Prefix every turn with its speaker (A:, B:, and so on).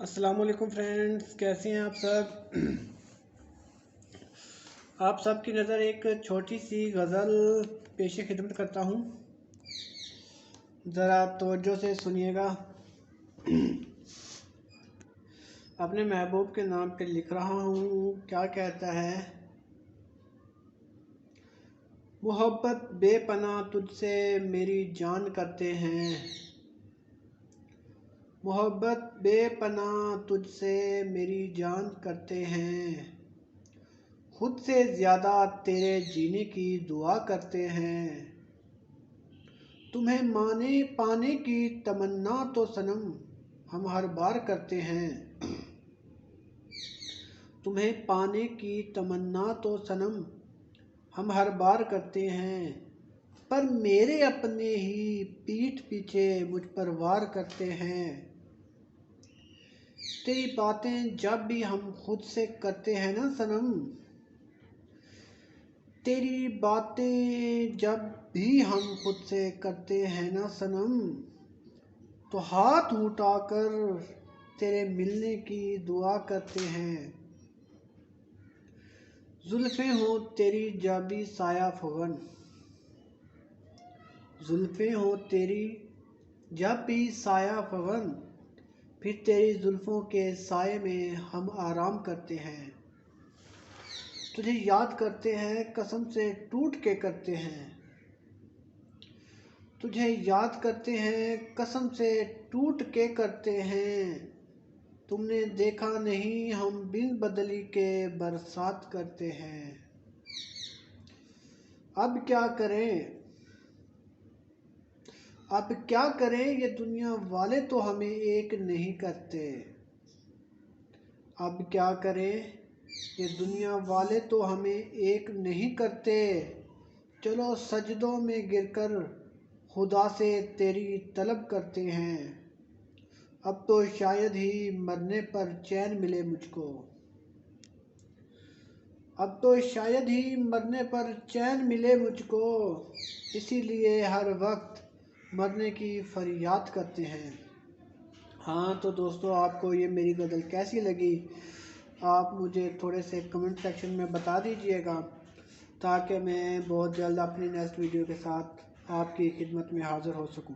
A: السلام علیکم فرینڈز، کیسے ہیں آپ سب؟ آپ سب کی نظر ایک چھوٹی سی غزل پیش خدمت کرتا ہوں، ذرا توجہ سے سنیے گا۔ اپنے محبوب کے نام پہ لکھ رہا ہوں۔ کیا کہتا ہے؟ محبت بے پناہ تجھ سے میری جان کرتے ہیں، محبت بے پناہ تجھ سے میری جان کرتے ہیں، خود سے زیادہ تیرے جینے کی دعا کرتے ہیں، تمہیں پانے کی تمنا تو صنم ہم ہر بار کرتے ہیں، تمہیں پانے کی تمنا تو صنم ہم ہر بار کرتے ہیں، پر میرے اپنے ہی پیٹھ پیچھے مجھ پر وار کرتے ہیں، تیری باتیں جب بھی ہم خود سے کرتے ہیں نا صنم، تیری باتیں جب بھی ہم خود سے کرتے ہیں نا صنم، تو ہاتھ اٹھا کر تیرے ملنے کی دعا کرتے ہیں، زلفیں ہوں تیری جب بھی سایہ فغن، زلفیں ہوں تیری جب بھی سایہ فغن، پھر تیری زلفوں کے سائے میں ہم آرام کرتے ہیں، تجھے یاد کرتے ہیں قسم سے ٹوٹ کے کرتے ہیں، تجھے یاد کرتے ہیں قسم سے ٹوٹ کے کرتے ہیں، تم نے دیکھا نہیں ہم بن بدلی کے برسات کرتے ہیں، اب کیا کریں یہ دنیا والے تو ہمیں ایک نہیں کرتے، اب کیا کریں یہ دنیا والے تو ہمیں ایک نہیں کرتے، چلو سجدوں میں گر کر خدا سے تیری طلب کرتے ہیں، اب تو شاید ہی مرنے پر چین ملے مجھ کو، اب تو شاید ہی مرنے پر چین ملے مجھ کو، اسی لیے ہر وقت مرنے کی فریاد کرتے ہیں۔ ہاں تو دوستو، آپ کو یہ میری غزل کیسی لگی آپ مجھے تھوڑے سے کمنٹ سیکشن میں بتا دیجئے گا، تاکہ میں بہت جلد اپنی نیکسٹ ویڈیو کے ساتھ آپ کی خدمت میں حاضر ہو سکوں۔